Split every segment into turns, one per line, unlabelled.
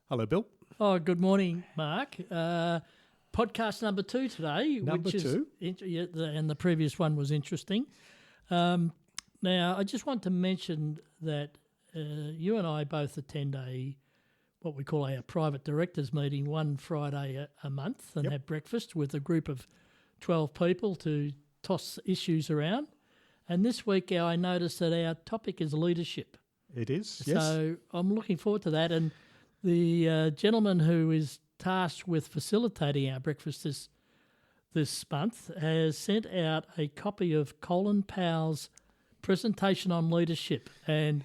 Hello, Bill.
Oh, good morning, Mark. Podcast number 2 today.
Number two.
And the previous one was interesting. Now, I just want to mention that you and I both attend what we call a private directors meeting one Friday a month and have breakfast with a group of 12 people to toss issues around. And this week I noticed that our topic is leadership.
It is, yes.
So I'm looking forward to that. And the gentleman who is tasked with facilitating our breakfast this month has sent out a copy of Colin Powell's presentation on leadership. And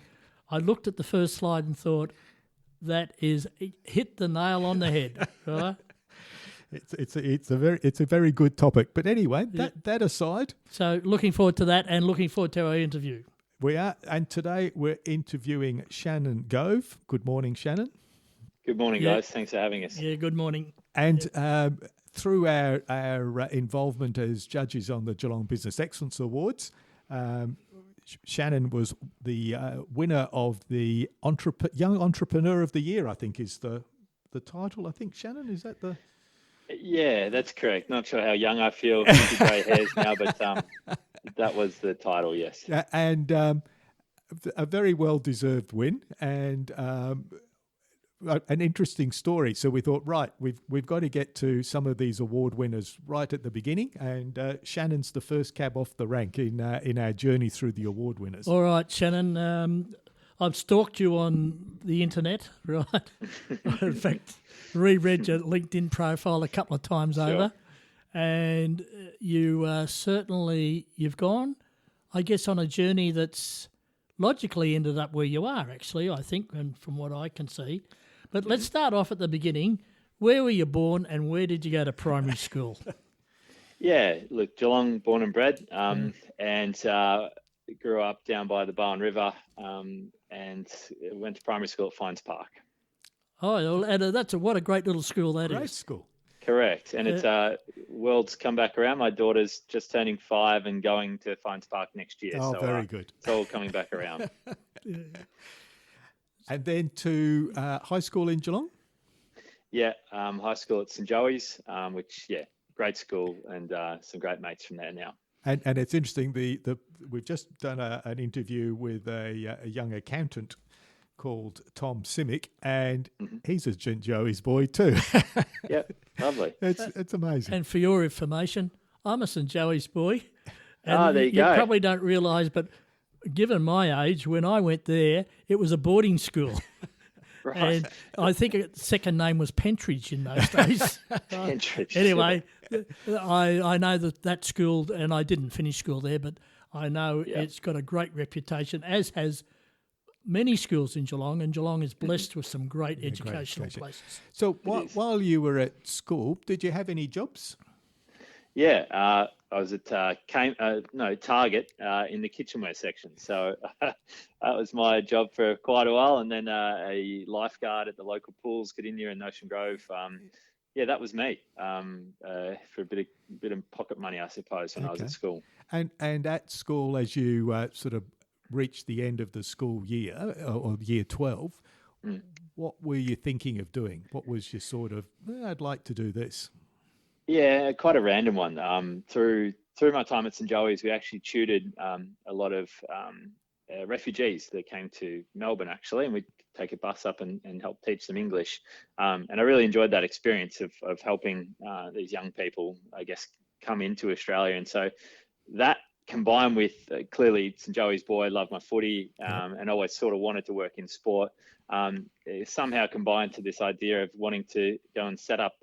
I looked at the first slide and thought, that is hit the nail on the head, right?
It's a very good topic. But anyway, that aside.
So looking forward to that and looking forward to our interview.
We are, and today we're interviewing Shannan Gove. Good morning, Shannan.
Good morning, guys. Thanks for having us.
Yeah, good morning.
And through our involvement as judges on the Geelong Business Excellence Awards, Shannan was the winner of the Young Entrepreneur of the Year, I think is the title. I think, Shannan, is that the...
Yeah, that's correct. Not sure how young I feel, 50 grey hairs now, but that was the title, yes.
And a very well-deserved win and an interesting story. So we thought, right, we've got to get to some of these award winners right at the beginning, and Shannan's the first cab off the rank in our journey through the award winners.
All right, Shannan, I've stalked you on the internet, right? In fact, reread your LinkedIn profile a couple of times over, and you've gone, I guess, on a journey that's logically ended up where you are, actually, I think, and from what I can see. But let's start off at the beginning. Where were you born and where did you go to primary school?
Yeah, look, Geelong, born and bred, and grew up down by the Barwon River and went to primary school at Fynes Park.
Oh, and what a great little school that is.
Great school.
Correct. And it's world's come back around. My daughter's just turning 5 and going to Fynes Park next year.
Oh,
so,
very good.
It's all coming back around.
And then to high school in Geelong?
Yeah, high school at St Joey's, which, great school and some great mates from there now.
And it's interesting, we've just done an interview with a young accountant called Tom Simic, and he's a St Joey's boy too.
Yep, lovely.
It's amazing.
And for your information, I'm a St Joey's boy.
And there you go.
You probably don't realise, but given my age, when I went there, it was a boarding school.
Right.
And I think its second name was Pentridge in those days.
Pentridge.
Anyway, I know that school, and I didn't finish school there, but I know it's got a great reputation, as has many schools in Geelong, and Geelong is blessed with some great educational places.
So while you were at school, did you have any jobs?
Yeah, I was at Target in the kitchenware section. So that was my job for quite a while. And then a lifeguard at the local pools, Cardinia and Ocean Grove. That was me for a bit of pocket money, I suppose, when I was at school.
And at school, as you sort of reached the end of the school year, or year 12, what were you thinking of doing? What was your sort of, I'd like to do this?
Yeah, quite a random one. Through my time at St Joey's, we actually tutored a lot of refugees that came to Melbourne, actually, and we'd take a bus up and help teach them English. And I really enjoyed that experience of helping these young people, I guess, come into Australia. And so that combined with clearly St Joey's boy, loved my footy and always sort of wanted to work in sport, somehow combined to this idea of wanting to go and set up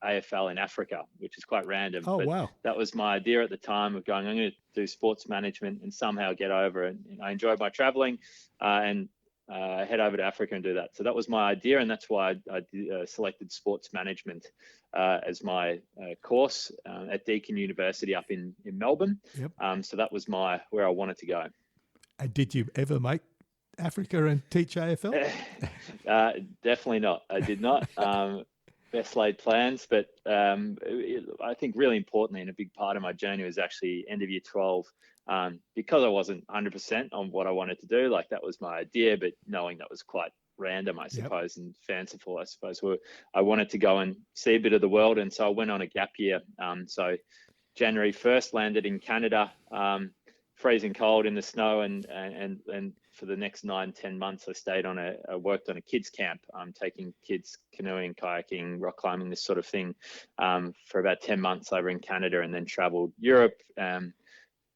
AFL in Africa, which is quite random.
Oh, wow.
That was my idea at the time of going, I'm going to do sports management and somehow get over. And I enjoyed my traveling and head over to Africa and do that. So that was my idea. And that's why I selected sports management as my course at Deakin University up in Melbourne. Yep. So that was where I wanted to go. And
did you ever make Africa and teach AFL?
Definitely not. I did not. Best laid plans, but I think really importantly and a big part of my journey was actually end of year 12, because I wasn't 100% on what I wanted to do. Like, that was my idea, but knowing that was quite random, I suppose, and fanciful, I suppose. I wanted to go and see a bit of the world, and so I went on a gap year. So January 1st, landed in Canada, freezing cold in the snow, and for the next 9-10 months, I worked on a kids camp, taking kids canoeing, kayaking, rock climbing, this sort of thing, for about 10 months over in Canada, and then traveled Europe,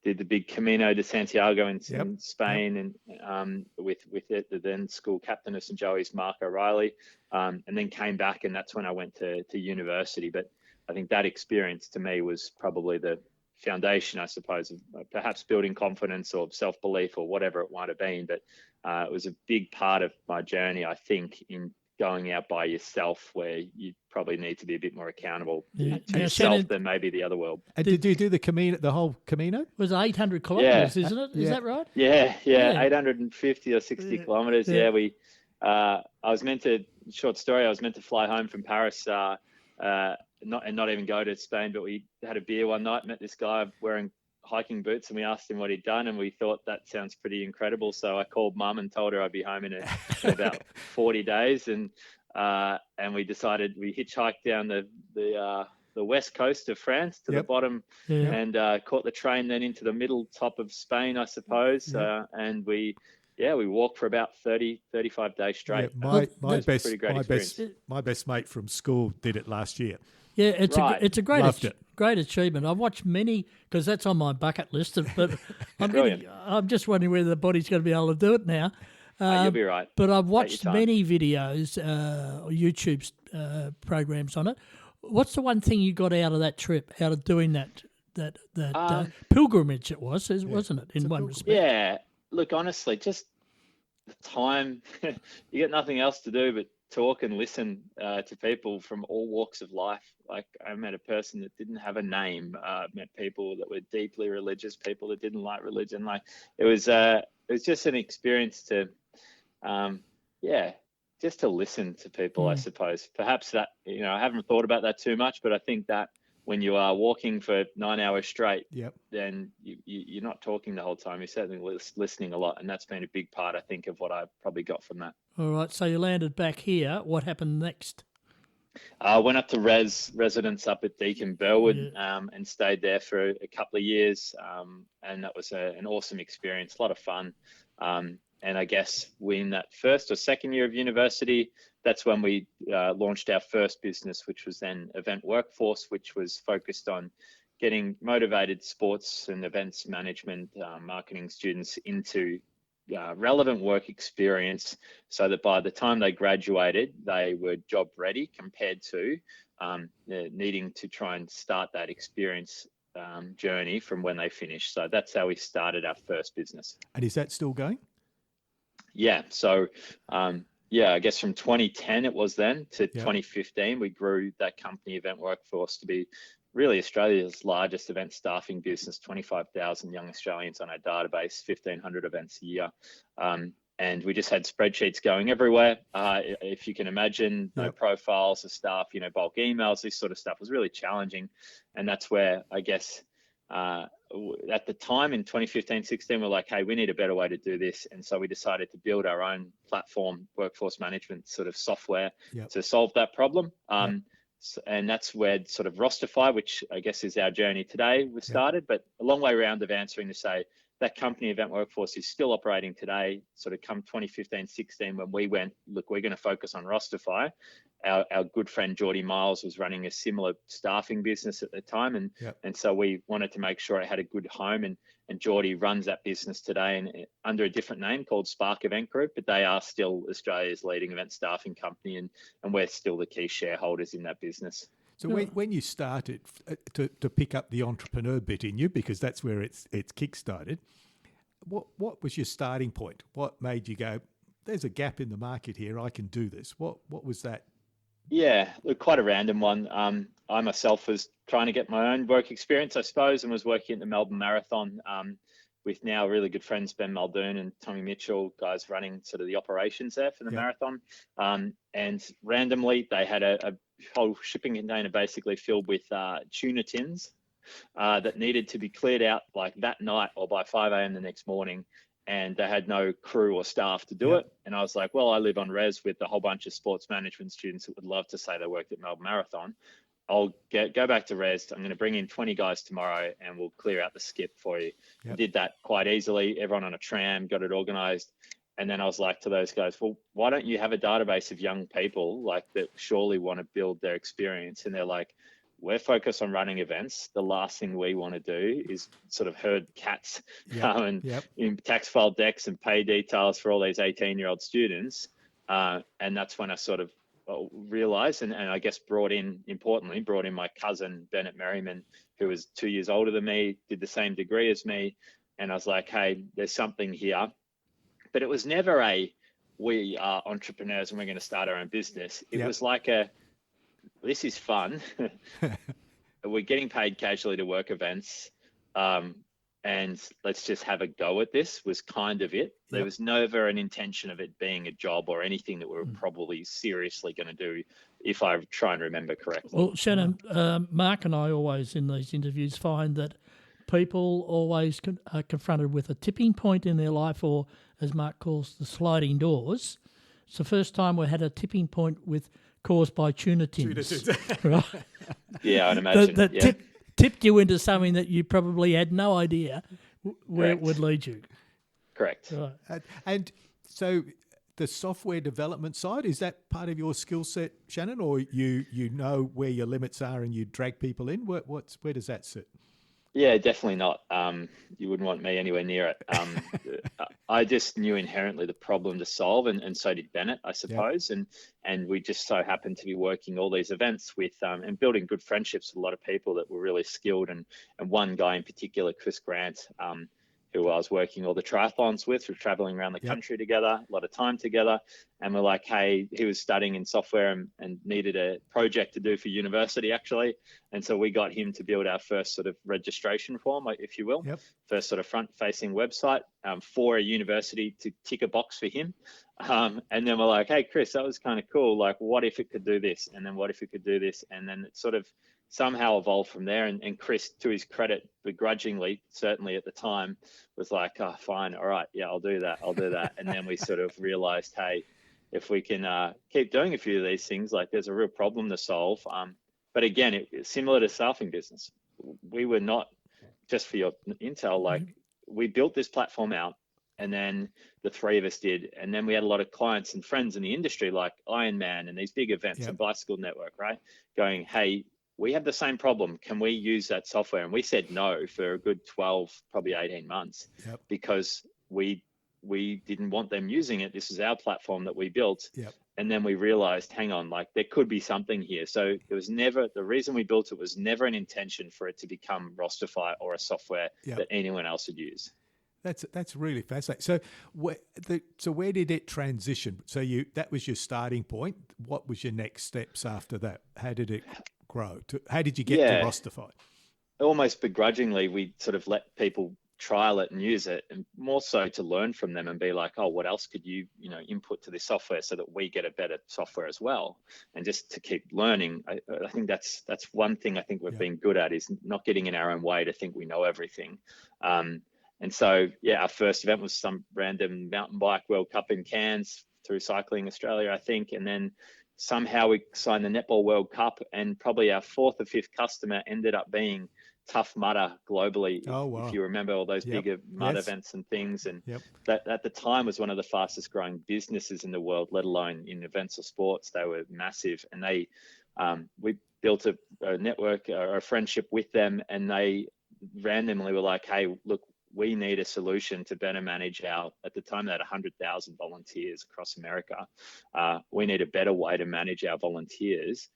did the big Camino de Santiago in Spain, and with the then school captain of St. Joey's, Mark O'Reilly, and then came back, and that's when I went to university. But I think that experience to me was probably the foundation, I suppose, of perhaps building confidence or self-belief or whatever it might have been. But it was a big part of my journey, I think, in going out by yourself, where you probably need to be a bit more accountable to yourself, Shannan, than maybe the other world.
And did you do the Camino, the whole Camino?
It was 800 kilometres, isn't it? Is that right?
Yeah, 850 or 60 kilometres. I was meant to, short story, I was meant to fly home from Paris, not even go to Spain, but we had a beer one night, met this guy wearing hiking boots, and we asked him what he'd done, and we thought that sounds pretty incredible. So I called Mum and told her I'd be home in about 40 days, and we decided we hitchhiked down the west coast of France to the bottom, and caught the train then into the middle top of Spain, I suppose, and we walked for about 35 days straight.
My best mate from school did it last year.
Yeah, it's a great achievement. I've watched many, because that's on my bucket list, but I'm just wondering whether the body's going to be able to do it now.
You'll be right.
But I've watched many videos, YouTube programs on it. What's the one thing you got out of that trip, out of doing that pilgrimage it was, wasn't it, in one respect?
Yeah. Look, honestly, just the time. You get nothing else to do but talk and listen to people from all walks of life. Like, I met a person that didn't have a name. Met people that were deeply religious, people that didn't like religion. Like, it was just an experience to, just to listen to people. I suppose perhaps that, I haven't thought about that too much, but I think that when you are walking for 9 hours straight, then you're not talking the whole time. You're certainly listening a lot. And that's been a big part, I think, of what I probably got from that.
All right. So you landed back here. What happened next?
I went up to residence up at Deakin Burwood, and stayed there for a couple of years. And that was an awesome experience, a lot of fun. And I guess in that first or second year of university, that's when we launched our first business, which was then Event Workforce, which was focused on getting motivated sports and events management marketing students into relevant work experience, so that by the time they graduated, they were job ready, compared to needing to try and start that experience journey from when they finished. So that's how we started our first business.
And is that still going?
Yeah. So, I guess from 2010 it was then to 2015, we grew that company, Event Workforce, to be really Australia's largest event staffing business, 25,000 young Australians on our database, 1,500 events a year. And we just had spreadsheets going everywhere. If you can imagine, no profiles of staff, bulk emails, this sort of stuff was really challenging. And that's where, I guess, at the time in 2015-16, we're like, hey, we need a better way to do this. And so we decided to build our own platform, workforce management sort of software to solve that problem. And that's where sort of Rosterfy, which I guess is our journey today, was started, but a long way around of answering to say that company, Event Workforce, is still operating today. Sort of come 2015-16, when we went, look, we're going to focus on Rosterfy. Our good friend Geordie Miles was running a similar staffing business at the time, and so we wanted to make sure it had a good home. And Geordie runs that business today and under a different name called Spark Event Group, but they are still Australia's leading event staffing company, and we're still the key shareholders in that business.
So when you started to pick up the entrepreneur bit in you, because that's where it's kick-started, what was your starting point? What made you go, there's a gap in the market here, I can do this? What was that?
Yeah, look, quite a random one. I myself was trying to get my own work experience, I suppose, and was working at the Melbourne Marathon with now really good friends, Ben Muldoon and Tommy Mitchell, guys running sort of the operations there for the marathon. And randomly, they had a whole shipping container basically filled with tuna tins that needed to be cleared out like that night or by 5 a.m. the next morning. and they had no crew or staff to do it. And I was like, well, I live on res with a whole bunch of sports management students that would love to say they worked at Melbourne Marathon. I'll go back to res. I'm going to bring in 20 guys tomorrow and we'll clear out the skip for you. I did that quite easily. Everyone on a tram, got it organized. And then I was like to those guys, well, why don't you have a database of young people like that surely want to build their experience? And they're like, we're focused on running events. The last thing we want to do is sort of herd cats and in tax file decks and pay details for all these 18-year-old students. And that's when I sort of realized and I guess brought in my cousin, Bennett Merriman, who was 2 years older than me, did the same degree as me. And I was like, hey, there's something here. But it was never we are entrepreneurs and we're going to start our own business. It was like this is fun. We're getting paid casually to work events. And let's just have a go at this was kind of it. There was never an intention of it being a job or anything that we were probably seriously going to do, if I try and remember correctly.
Well, Shannan, Mark and I always in these interviews find that people always are confronted with a tipping point in their life, or as Mark calls the sliding doors. It's the first time we had a tipping point caused by tuna tins. Right?
Yeah, I'd imagine.
That tipped you into something that you probably had no idea where it would lead you.
Correct.
Right.
And so the software development side, is that part of your skill set, Shannan, or you know where your limits are and you drag people in? Where does that sit?
Yeah, definitely not. You wouldn't want me anywhere near it. I just knew inherently the problem to solve, and so did Bennett, I suppose. And we just so happened to be working all these events with and building good friendships with a lot of people that were really skilled. And one guy in particular, Chris Grant, who I was working all the triathlons with. We're traveling around the country together, a lot of time together. And we're like, hey, he was studying in software and needed a project to do for university, actually. And so we got him to build our first sort of registration form, if you will, first sort of front-facing website for a university to tick a box for him. And then we're like, hey, Chris, that was kind of cool. Like, what if it could do this? And then what if it could do this? And then it sort of somehow evolved from there. And Chris, to his credit, begrudgingly, certainly at the time, was like, oh, fine, all right, yeah, I'll do that. And then we sort of realized, hey, if we can keep doing a few of these things, like there's a real problem to solve. But again, it's similar to staffing business. We were not, just for your intel, like we built this platform out, and then the three of us did. And then we had a lot of clients and friends in the industry like Ironman and these big events and Bicycle Network, right? Going, hey, we have the same problem. Can we use that software? And we said no for a good 12, probably 18 months because we didn't want them using it. This is our platform that we built. And then we realized, hang on, like there could be something here. So it was never, the reason we built it was never an intention for it to become Rosterfy or a software that anyone else would use.
That's really fascinating. So where did it transition? So that was your starting point. What was your next steps after that? How did it grow? How did you get to Rosterfy?
Almost begrudgingly, we sort of let people trial it and use it, and more so to learn from them and be like, oh, what else could you input to this software so that we get a better software as well, and just to keep learning. I think that's one thing I think we've been good at, is not getting in our own way to think we know everything. And so our first event was some random mountain bike World Cup in Cairns through Cycling Australia, I think, and then somehow we signed the Netball World Cup, and probably our fourth or fifth customer ended up being Tough Mudder globally. If you remember all those bigger mud events and things. And that at the time was one of the fastest growing businesses in the world, let alone in events or sports. They were massive. And we built a network or a friendship with them, and they randomly were like, hey, look, we need a solution to better manage at the time they had 100,000 volunteers across America. We need a better way to manage our volunteers.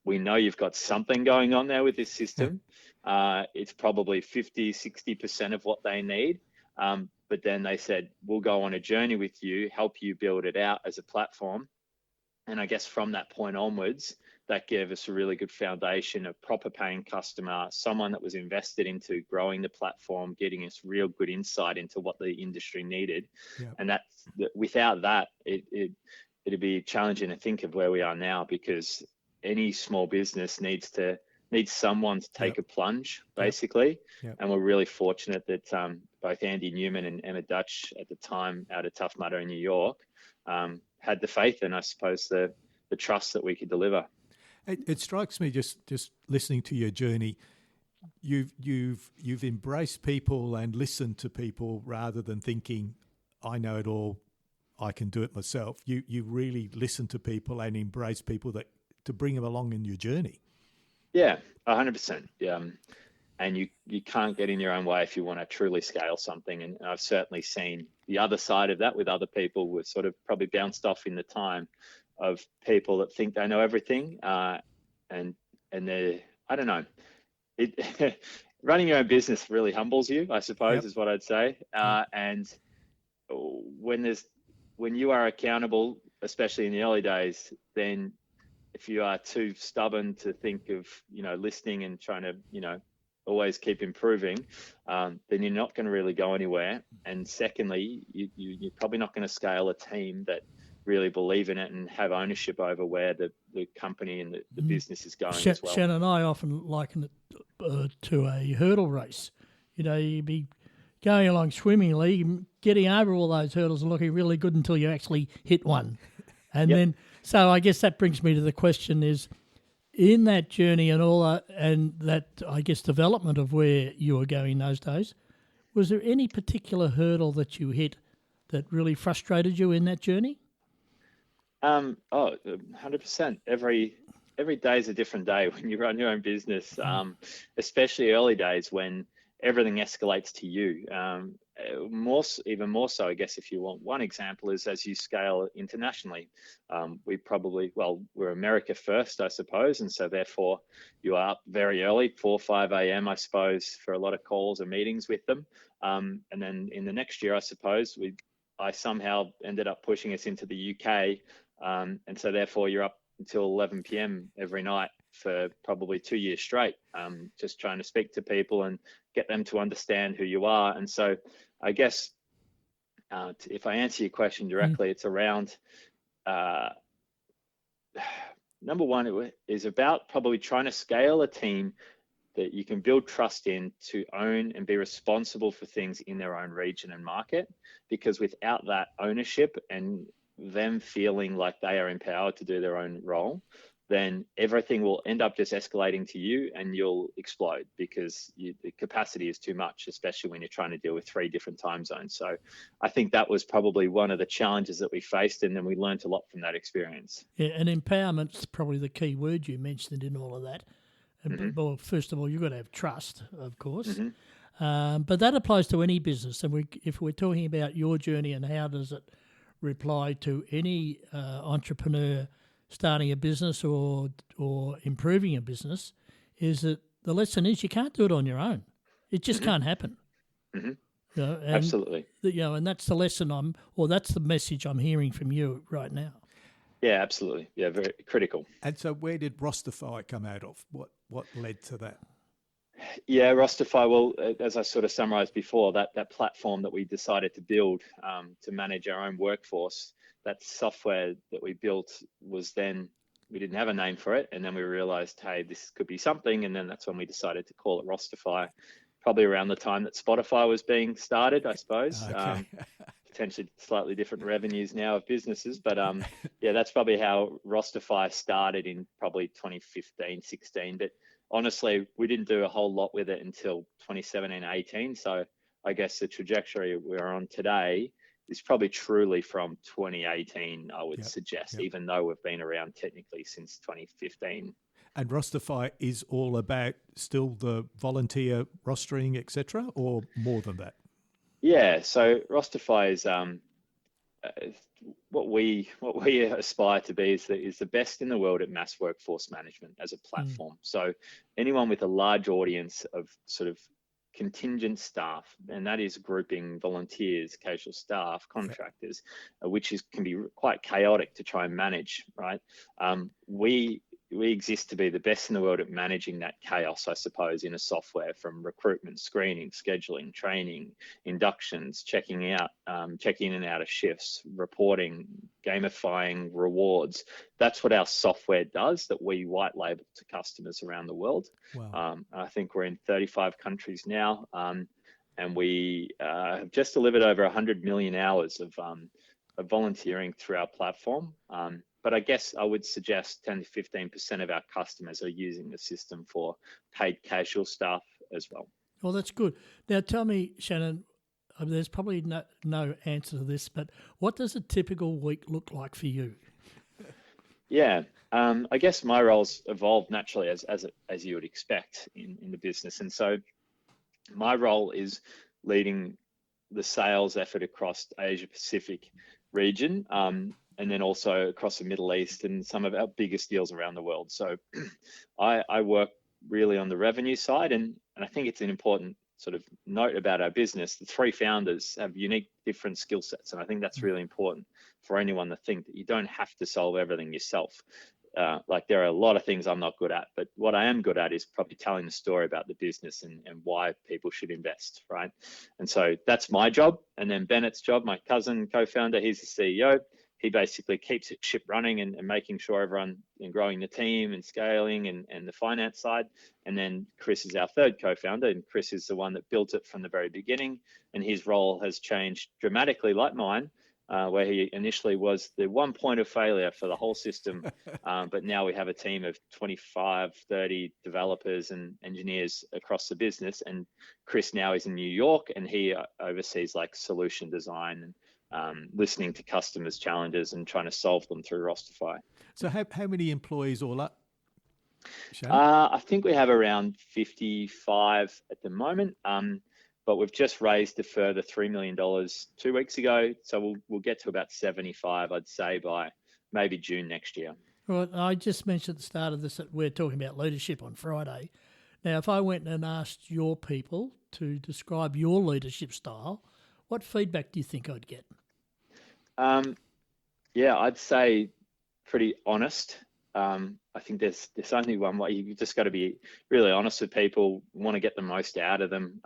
We know you've got something going on there with this system. It's probably 50, 60% of what they need. But then they said, we'll go on a journey with you, help you build it out as a platform. And I guess from that point onwards, that gave us a really good foundation, a proper paying customer, someone that was invested into growing the platform, getting us real good insight into what the industry needed. And without that, it'd be challenging to think of where we are now, because any small business needs someone to take a plunge, basically. And we're really fortunate that both Andy Newman and Emma Dutch at the time out of Tough Mudder in New York, had the faith and I suppose the trust that we could deliver.
It strikes me just listening to your journey. You've embraced people and listened to people rather than thinking, I know it all, I can do it myself. You really listen to people and embrace people to bring them along in your journey.
Yeah, 100%. And you can't get in your own way if you want to truly scale something. And I've certainly seen the other side of that with other people. We've sort of probably bounced off in the time of people that think they know everything, and they're, I don't know. Running your own business really humbles you, I suppose, is what I'd say. And when you are accountable, especially in the early days, then if you are too stubborn to think of, listening and trying to, always keep improving, then you're not going to really go anywhere. And secondly, you're probably not going to scale a team that really believe in it and have ownership over where the company and the business is going as well.
Shannon and I often liken it to a hurdle race. You'd be going along swimmingly, getting over all those hurdles and looking really good until you actually hit one. And then, so I guess that brings me to the question is, in that journey and all that, and that, I guess, development of where you were going those days, was there any particular hurdle that you hit that really frustrated you in that journey?
100%. Every day is a different day when you run your own business, especially early days when everything escalates to you. Even more so, I guess, if you want one example, is as you scale internationally. We're America first, I suppose, and so therefore you are up very early, 4 or 5 a.m., I suppose, for a lot of calls and meetings with them. And then in the next year, I suppose, I somehow ended up pushing us into the UK, and so therefore you're up until 11 p.m. every night for probably 2 years straight, just trying to speak to people and get them to understand who you are. And so I guess if I answer your question directly, it's around, number one, it is about probably trying to scale a team that you can build trust in to own and be responsible for things in their own region and market, because without that ownership and them feeling like they are empowered to do their own role, then everything will end up just escalating to you and you'll explode because the capacity is too much, especially when you're trying to deal with 3 different time zones. So I think that was probably one of the challenges that we faced, and then we learned a lot from that experience.
Yeah, and empowerment's probably the key word you mentioned in all of that. Well, first of all, you've got to have trust, of course. But that applies to any business. And if we're talking about your journey and how does it reply to any entrepreneur starting a business or improving a business, is that the lesson is you can't do it on your own. It just can't happen.
Absolutely.
And that's the lesson that's the message I'm hearing from you right now.
Yeah, absolutely. Yeah, very critical.
And so where did Rosterfy come out of? What led to that?
Yeah, Rosterfy, well, as I sort of summarized before, that platform that we decided to build to manage our own workforce, that software that we built was then, we didn't have a name for it. And then we realized, hey, this could be something. And then that's when we decided to call it Rosterfy, probably around the time that Spotify was being started, I suppose.
Okay.
Potentially slightly different revenues now of businesses. But yeah, that's probably how Rosterfy started in probably 2015, 16. But honestly, we didn't do a whole lot with it until 2017, 18. So I guess the trajectory we're on today is probably truly from 2018, I would suggest, even though we've been around technically since 2015.
And Rosterfy is all about still the volunteer rostering, etc., or more than that?
Yeah, so Rosterfy is what we aspire to be is the best in the world at mass workforce management as a platform. So anyone with a large audience of sort of contingent staff, and that is grouping volunteers, casual staff, contractors, which can be quite chaotic to try and manage, right? We exist to be the best in the world at managing that chaos, I suppose, in a software, from recruitment, screening, scheduling, training, inductions, checking in and out of shifts, reporting, gamifying, rewards. That's what our software does, that we white label to customers around the world.
Wow.
I think we're in 35 countries now. and we have just delivered over 100 million hours of volunteering through our platform. But I guess I would suggest 10 to 15% of our customers are using the system for paid casual staff as well.
Well, that's good. Now, tell me, Shannan, there's probably no answer to this, but what does a typical week look like for you?
Yeah, I guess my role's evolved naturally as you would expect in the business. And so my role is leading the sales effort across the Asia Pacific region, and then also across the Middle East and some of our biggest deals around the world. So I work really on the revenue side, and I think it's an important sort of note about our business. The three founders have unique, different skill sets, and I think that's really important for anyone to think that you don't have to solve everything yourself. Like there are a lot of things I'm not good at, but what I am good at is probably telling the story about the business and why people should invest, right? And so that's my job. And then Bennett's job, my cousin, co-founder, he's the CEO. He basically keeps the ship running and making sure everyone and growing the team and scaling and the finance side. And then Chris is our third co-founder, and Chris is the one that built it from the very beginning. And his role has changed dramatically, like mine, where he initially was the one point of failure for the whole system. But now we have a team of 25, 30 developers and engineers across the business. And Chris now is in New York, and he oversees like solution design and listening to customers' challenges and trying to solve them through Rosterfy.
So how many employees all up,
I think we have around 55 at the moment, but we've just raised a further $3 million 2 weeks ago. So we'll get to about 75, I'd say, by maybe June next year.
Right. I just mentioned at the start of this that we're talking about leadership on Friday. Now, if I went and asked your people to describe your leadership style, what feedback do you think I'd get?
Yeah, I'd say pretty honest. I think there's only one way. You just got to be really honest with people, want to get the most out of them,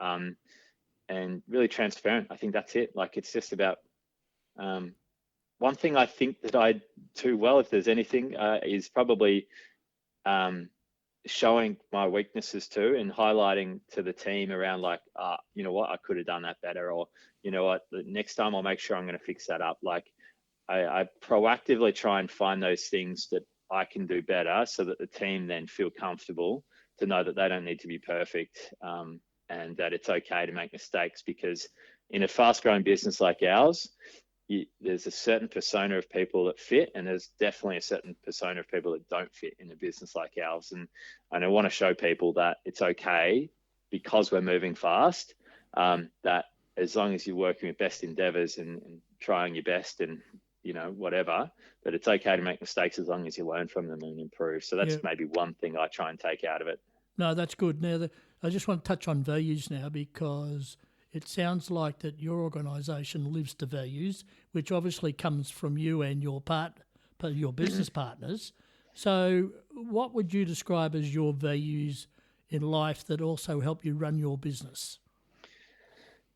and really transparent. I think that's it. Like it's just about one thing I think that I do well, if there's anything, is probably showing my weaknesses too and highlighting to the team around like, you know what, I could have done that better, or you know what, the next time I'll make sure I'm going to fix that up. Like I proactively try and find those things that I can do better so that the team then feel comfortable to know that they don't need to be perfect, and that it's okay to make mistakes, because in a fast growing business like ours, there's a certain persona of people that fit, and there's definitely a certain persona of people that don't fit in a business like ours. And I want to show people that it's okay, because we're moving fast, that as long as you're working with best endeavors and trying your best and, you know, whatever, that it's okay to make mistakes as long as you learn from them and improve. So that's maybe one thing I try and take out of it.
No, that's good. Now, I just want to touch on values now, because it sounds like that your organisation lives to values, which obviously comes from you and your business partners. So what would you describe as your values in life that also help you run your business?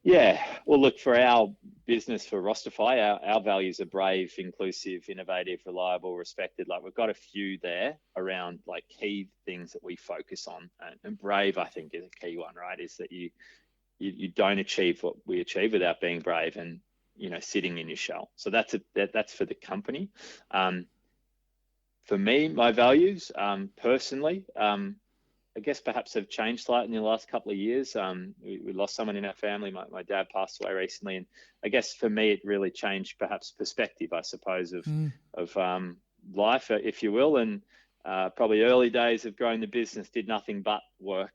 Yeah, well, look, for our business, for Rosterfy, our values are brave, inclusive, innovative, reliable, respected. Like we've got a few there around like key things that we focus on, and brave, I think, is a key one, right? Is that you don't achieve what we achieve without being brave and, you know, sitting in your shell. So that's for the company. For me, my values, personally, I guess perhaps have changed slightly in the last couple of years. We lost someone in our family. My dad passed away recently, and I guess for me it really changed perhaps perspective, I suppose, of life, if you will. And probably early days of growing the business, did nothing but work,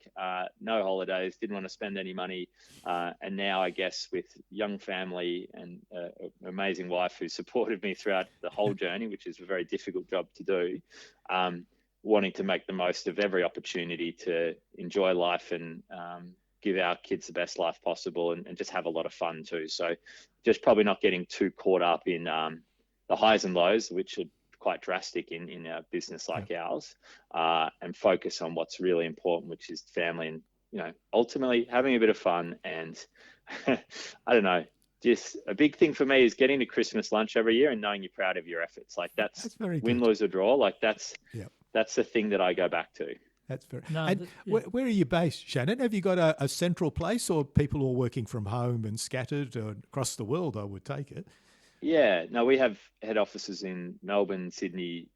no holidays, didn't want to spend any money. And now I guess with young family and an amazing wife who supported me throughout the whole journey, which is a very difficult job to do, wanting to make the most of every opportunity to enjoy life and give our kids the best life possible, and just have a lot of fun too. So just probably not getting too caught up in the highs and lows, which are quite drastic in a business like ours, and focus on what's really important, which is family and, you know, ultimately having a bit of fun. And I don't know, just a big thing for me is getting to Christmas lunch every year and knowing you're proud of your efforts. Like that's
very
win,
good.
lose or draw. Like that's the thing that I go back to.
That's very.
No,
And where are you based, Shannon? Have you got a central place, or people all working from home and scattered across the world? I would take it.
Yeah, no, we have head offices in Melbourne, Sydney,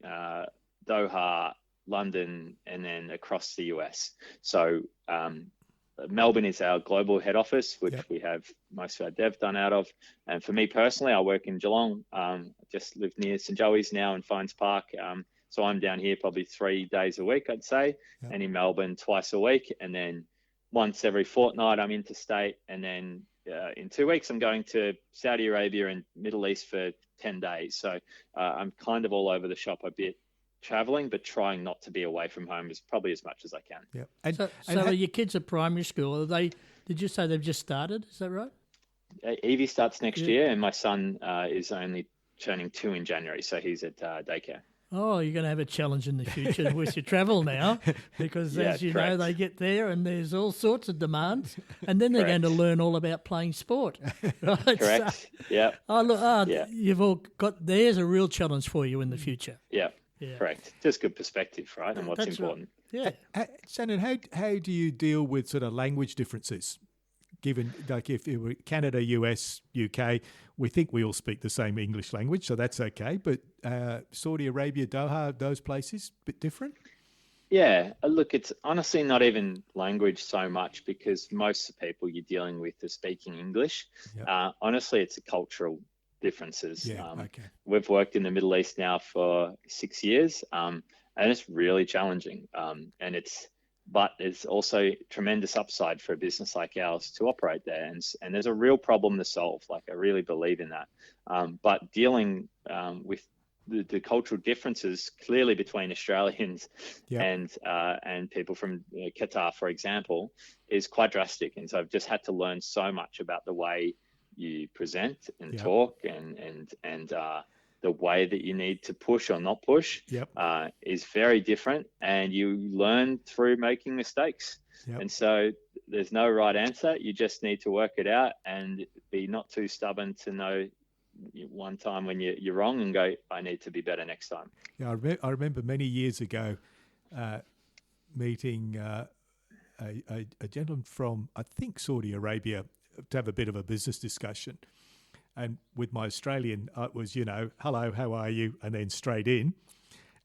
Doha, London, and then across the US. So Melbourne is our global head office, which we have most of our dev done out of. And for me personally, I work in Geelong. Just live near St Joey's now in Fynes Park. So I'm down here probably 3 days a week, I'd say, and in Melbourne twice a week. And then once every fortnight, I'm interstate. And then in 2 weeks, I'm going to Saudi Arabia and Middle East for 10 days. So I'm kind of all over the shop a bit, traveling, but trying not to be away from home as probably as much as I can.
Yeah.
So are your kids at primary school? Did you say they've just started? Is that right?
Evie starts next year, and my son is only turning 2 in January, so he's at daycare.
Oh, you're going to have a challenge in the future with your travel now, because as you know, they get there and there's all sorts of demands, and then they're going to learn all about playing sport. Right?
Correct.
So, you've all got. There's a real challenge for you in the future.
Yeah. Correct. Just good perspective, right, and what's important.
Right. Yeah.
Shannon, how do you deal with sort of language differences? Given, like, if it were Canada, US, UK, we think we all speak the same English language, so that's okay. But Saudi Arabia, Doha, those places, a bit different?
Yeah, look, it's honestly not even language so much, because most of the people you're dealing with are speaking English. Yep. Honestly, it's a cultural differences.
Yeah, okay.
We've worked in the Middle East now for 6 years, and it's really challenging. But it's also tremendous upside for a business like ours to operate there. And there's a real problem to solve. Like, I really believe in that. But dealing with the cultural differences clearly between Australians and people from Qatar, for example, is quite drastic. And so I've just had to learn so much about the way you present and talk and the way that you need to push or not push is very different, and you learn through making mistakes. And so there's no right answer. You just need to work it out and be not too stubborn to know one time when you're wrong and go, I need to be better next time.
Yeah, I remember many years ago meeting a gentleman from, I think, Saudi Arabia to have a bit of a business discussion. And with my Australian, it was, hello, how are you? And then straight in.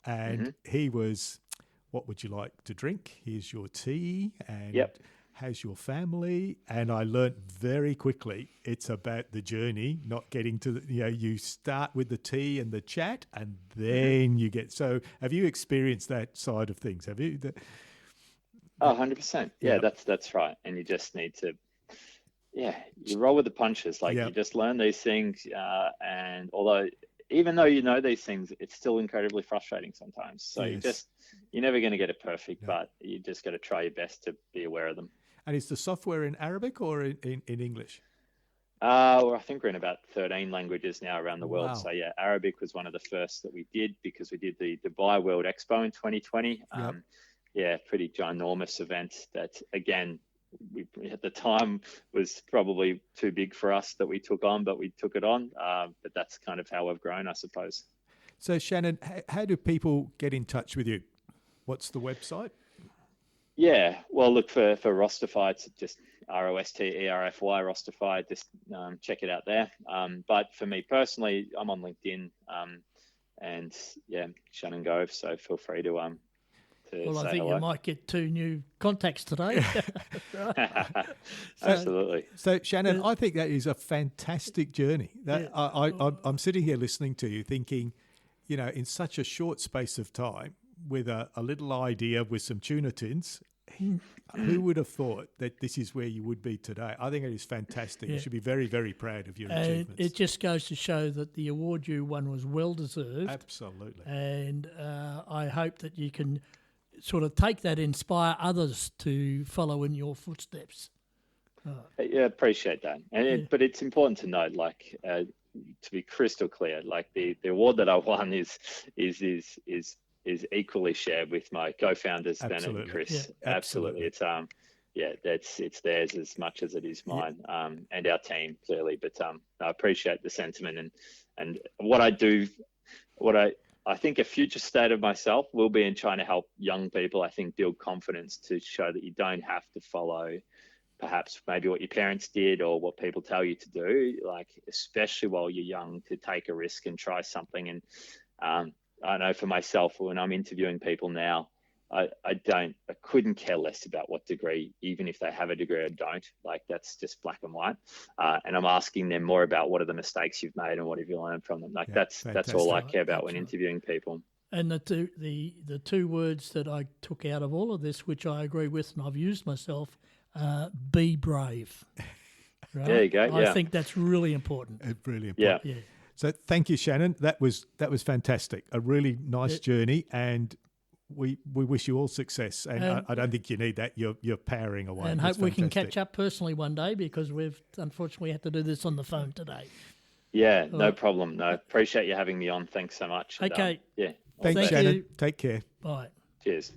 And he was, what would you like to drink? Here's your tea. And how's your family? And I learnt very quickly it's about the journey, not getting to you start with the tea and the chat, and then you get. So have you experienced that side of things? Have you?
100%. Yeah, that's right. And you just need to, you roll with the punches. Like, you just learn these things. And even though you know these things, it's still incredibly frustrating sometimes. So you're never going to get it perfect, but you just got to try your best to be aware of them.
And is the software in Arabic or in English?
Well, I think we're in about 13 languages now around the world.
Wow.
So Arabic was one of the first that we did, because we did the Dubai World Expo in 2020. Pretty ginormous event that, again, we at the time was probably too big for us that we took on, but we took it on. But that's kind of how we've grown, I suppose.
So Shannon, how do people get in touch with you? What's the website?
Yeah, well, look, for Rosterfy, it's just ROSTERFY, Rosterfy. Just check it out there. But for me personally, I'm on LinkedIn, and Shannan Gove. So feel free to
well, I think
hello.
You might get 2 new contacts today.
Absolutely.
So Shannon, I think that is a fantastic journey. I'm sitting here listening to you thinking, in such a short space of time, with a little idea with some tuna tins, who would have thought that this is where you would be today? I think it is fantastic. You should be very, very proud of your achievements.
It just goes to show that the award you won was well deserved.
Absolutely.
And I hope that you can sort of take that, inspire others to follow in your footsteps.
Appreciate that. But it's important to note, like, to be crystal clear, like the award that I won is equally shared with my co-founders, Bennett and Chris.
Yeah,
absolutely. It's it's theirs as much as it is mine, and our team clearly. But I appreciate the sentiment and what I do. I think a future state of myself will be in trying to help young people, I think, build confidence to show that you don't have to follow perhaps maybe what your parents did or what people tell you to do, like especially while you're young, to take a risk and try something. And I know for myself, when I'm interviewing people now, I couldn't care less about what degree, even if they have a degree or don't. Like, that's just black and white. And I'm asking them more about what are the mistakes you've made and what have you learned from them. Like, that's all I care about when interviewing people.
And the two words that I took out of all of this, which I agree with and I've used myself, be brave. Right?
There you go.
I think that's really important.
Really important.
Yeah.
So thank you, Shannan. That was fantastic. A really nice journey, and we wish you all success. And I don't think you need that. You're powering away.
And hope we can catch up personally one day, because we've unfortunately had to do this on the phone today.
Yeah, no problem. No, appreciate you having me on. Thanks so much.
Okay.
Yeah.
Thanks, Shannan. Take care.
Bye.
Cheers.